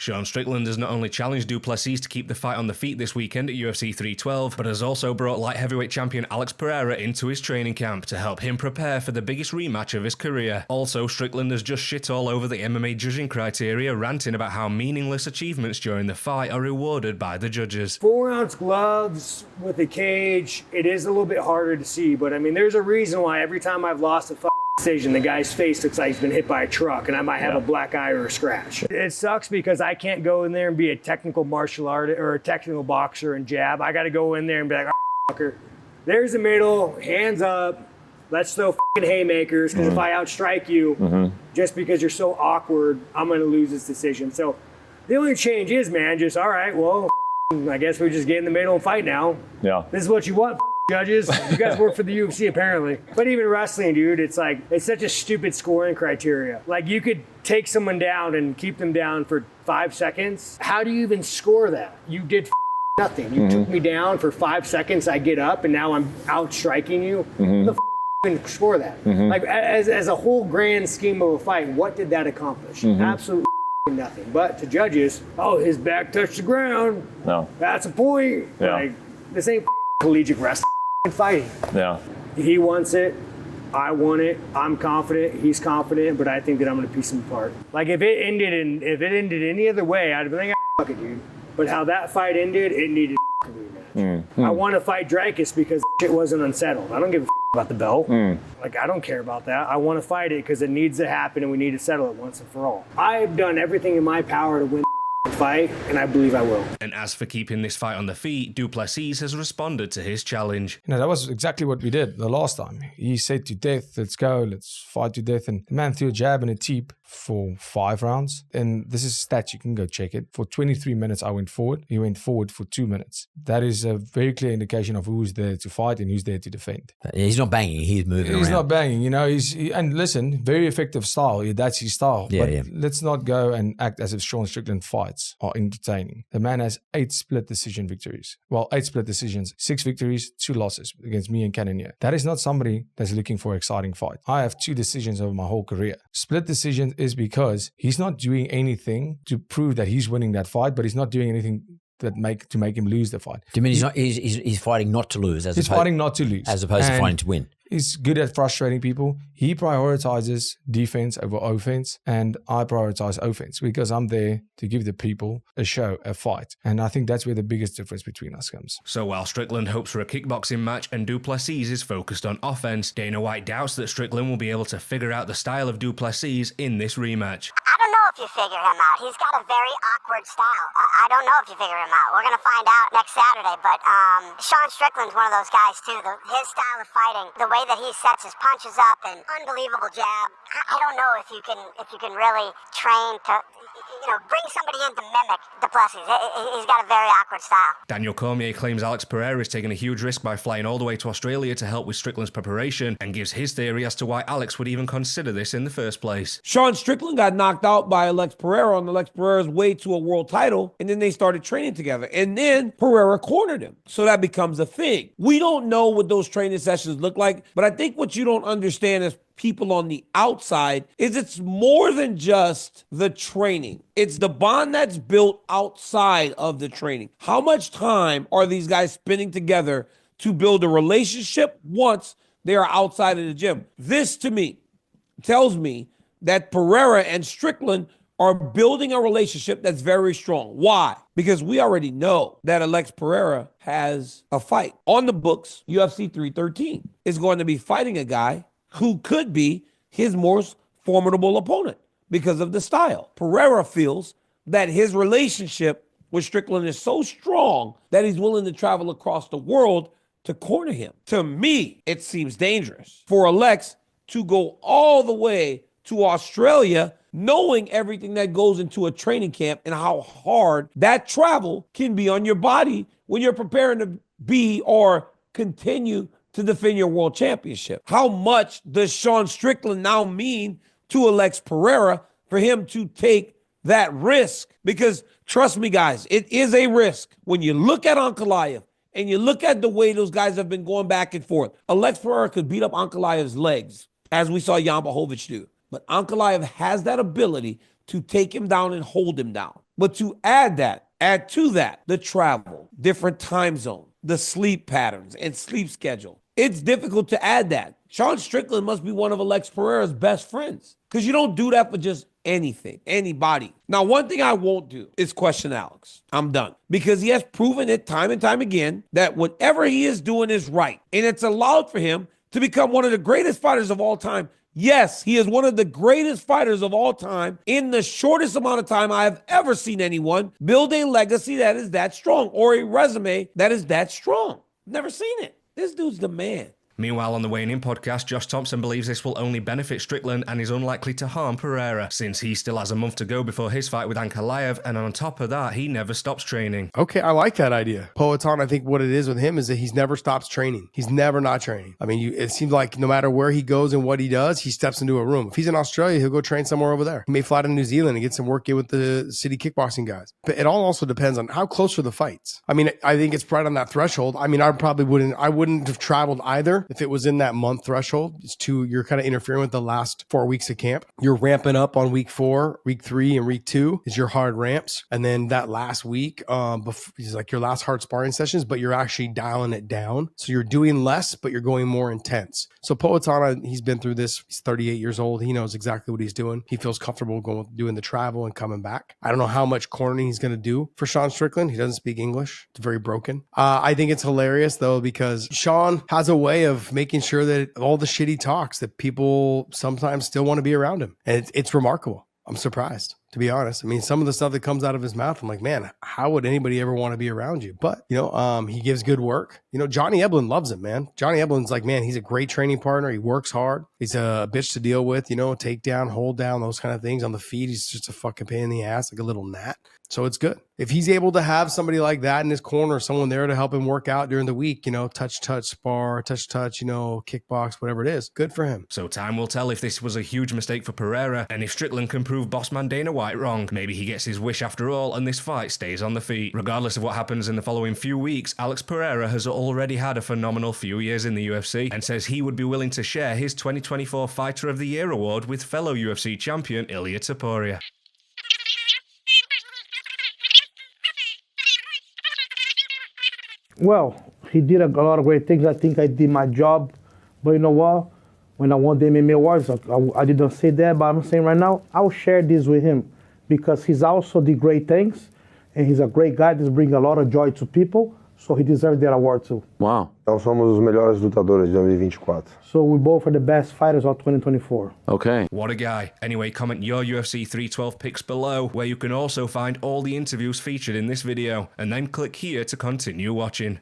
Sean Strickland has not only challenged Du Plessis to keep the fight on the feet this weekend at UFC 312, but has also brought light heavyweight champion Alex Pereira into his training camp to help him prepare for the biggest rematch of his career. Also, Strickland has just shit all over the MMA judging criteria, ranting about how meaningless achievements during the fight are rewarded by the judges. 4-ounce gloves with a cage, it is a little bit harder to see, but I mean, there's a reason why every time I've lost a decision, the guy's face looks like he's been hit by a truck and I might have a black eye or a scratch. It sucks because I can't go in there and be a technical martial artist or a technical boxer and jab. I got to go in there and be like, oh, fucker, there's the middle, hands up, let's throw fucking haymakers, because if I outstrike you, just because you're so awkward, I'm going to lose this decision. So the only change is, man, just, all right, well, I guess we just get in the middle and fight now. Yeah. This is what you want, judges. You guys work for the UFC apparently. But even wrestling, dude, it's like, it's such a stupid scoring criteria. Like, you could take someone down and keep them down for 5 seconds. How do you even score that? You did nothing. You took me down for 5 seconds, I get up, and now I'm outstriking you. The can score that? Like, as a whole grand scheme of a fight, what did that accomplish? Absolutely nothing. But to judges, oh, his back touched the ground. No. That's a point. Yeah. Like, this ain't collegiate wrestling fighting. Yeah. He wants it. I want it. I'm confident. He's confident. But I think that I'm going to piece him apart. Like, if it ended any other way, I'd be like, fuck it, dude. But how that fight ended, it needed a rematch. I want to fight Dricus because shit wasn't unsettled. I don't give a about the belt. Like, I don't care about that. I want to fight it because it needs to happen and we need to settle it once and for all. I've done everything in my power to win fight, and I believe I will. And as for keeping this fight on the feet, Du Plessis has responded to his challenge. You know, that was exactly what we did the last time. He said to death, let's go, let's fight to death. And the man threw a jab and a teep for 5 rounds. And this is stats, you can go check it. For 23 minutes, I went forward. He went forward for 2 minutes. That is a very clear indication of who's there to fight and who's there to defend. He's not banging, he's moving around. He's not banging, you know. And listen, very effective style. That's his style. Yeah, but let's not go and act as if Sean Strickland fights are entertaining. The man has 8 split decision victories. Well, 8 split decisions, 6 victories, 2 losses against me and Cormier. That is not somebody that's looking for an exciting fight. I have 2 decisions over my whole career. Split decisions is because he's not doing anything to prove that he's winning that fight, but he's not doing anything to make him lose the fight. Do you mean he's fighting not to lose? He's fighting not to lose. As opposed to fighting to win. He's good at frustrating people. He prioritizes defense over offense, and I prioritize offense because I'm there to give the people a show, a fight. And I think that's where the biggest difference between us comes. So while Strickland hopes for a kickboxing match and Du Plessis is focused on offense, Dana White doubts that Strickland will be able to figure out the style of Du Plessis in this rematch. I don't know if you figure him out. He's got a very awkward style. I don't know if you figure him out. We're going to find out next Saturday. But Sean Strickland's one of those guys, too. His style of fighting, the way that he sets his punches up, and unbelievable jab. I don't know if you can really train to, bring somebody in to mimic Du Plessis. He's got a very awkward style. Daniel Cormier claims Alex Pereira is taking a huge risk by flying all the way to Australia to help with Strickland's preparation, and gives his theory as to why Alex would even consider this in the first place. Sean Strickland got knocked out by Alex Pereira on Alex Pereira's way to a world title, and then they started training together. And then Pereira cornered him. So that becomes a thing. We don't know what those training sessions look like, but I think what you don't understand is people on the outside is it's more than just the training. It's the bond that's built outside of the training. How much time are these guys spending together to build a relationship once they are outside of the gym? This, to me, tells me that Pereira and Strickland are building a relationship that's very strong. Why? Because we already know that Alex Pereira has a fight on the books. UFC 313 is going to be fighting a guy who could be his most formidable opponent because of the style. Pereira feels that his relationship with Strickland is so strong that he's willing to travel across the world to corner him. To me, it seems dangerous for Alex to go all the way to Australia, knowing everything that goes into a training camp and how hard that travel can be on your body when you're preparing to be or continue to defend your world championship. How much does Sean Strickland now mean to Alex Pereira for him to take that risk? Because trust me, guys, it is a risk. When you look at Ankalaev and you look at the way those guys have been going back and forth, Alex Pereira could beat up Ankalaev's legs, as we saw Jan Blachowicz do. But Ankalaev has that ability to take him down and hold him down. But to add to that, the travel, different time zone, the sleep patterns and sleep schedule. It's difficult to add that. Sean Strickland must be one of Alex Pereira's best friends because you don't do that for just anything, anybody. Now, one thing I won't do is question Alex. I'm done because he has proven it time and time again that whatever he is doing is right. And it's allowed for him to become one of the greatest fighters of all time. Yes, he is one of the greatest fighters of all time in the shortest amount of time I have ever seen anyone build a legacy that is that strong or a resume that is that strong. Never seen it. This dude's the man. Meanwhile, on the Weighing In podcast, Josh Thomson believes this will only benefit Strickland and is unlikely to harm Pereira, since he still has a month to go before his fight with Ankalaev, and on top of that, he never stops training. Okay, I like that idea. Poatan, I think what it is with him is that he's never stops training. He's never not training. I mean, it seems like no matter where he goes and what he does, he steps into a room. If he's in Australia, he'll go train somewhere over there. He may fly to New Zealand and get some work in with the city kickboxing guys. But it all also depends on how close are the fights. I mean, I think it's right on that threshold. I mean, I wouldn't have traveled either if it was in that month threshold. You're kind of interfering with the last 4 weeks of camp. You're ramping up on week 4, week 3, and week 2 is your hard ramps. And then that last week is like your last hard sparring sessions, but you're actually dialing it down. So you're doing less, but you're going more intense. So Poatan, he's been through this. He's 38 years old. He knows exactly what he's doing. He feels comfortable doing the travel and coming back. I don't know how much cornering he's going to do for Sean Strickland. He doesn't speak English. It's very broken. I think it's hilarious though, because Sean has a way of making sure that all the shit he talks, that people sometimes still want to be around him. And it's remarkable. I'm surprised, to be honest. I mean, some of the stuff that comes out of his mouth, I'm like, man, how would anybody ever want to be around you? But, he gives good work. Johnny Eblen loves him, man. Johnny Eblen's like, man, he's a great training partner. He works hard. He's a bitch to deal with, take down, hold down, those kind of things. On the feet, he's just a fucking pain in the ass, like a little gnat. So it's good. If he's able to have somebody like that in his corner, someone there to help him work out during the week, touch, spar, touch, kickbox, whatever it is, good for him. So time will tell if this was a huge mistake for Pereira, and if Strickland can prove bossman Dana White wrong. Maybe he gets his wish after all, and this fight stays on the feet. Regardless of what happens in the following few weeks, Alex Pereira has already had a phenomenal few years in the UFC, and says he would be willing to share his 2024 Fighter of the Year award with fellow UFC champion Ilia Topuria. Well, he did a lot of great things. I think I did my job. But you know what? When I won the MMA awards, I didn't say that, but I'm saying right now, I'll share this with him because he's also did great things, and he's a great guy that's bringing a lot of joy to people, so he deserves that award too. Wow. Então somos os melhores lutadores de 2024. So we both are the best fighters of 2024. Okay. What a guy. Anyway, comment your UFC 312 picks below, where you can also find all the interviews featured in this video, and then click here to continue watching.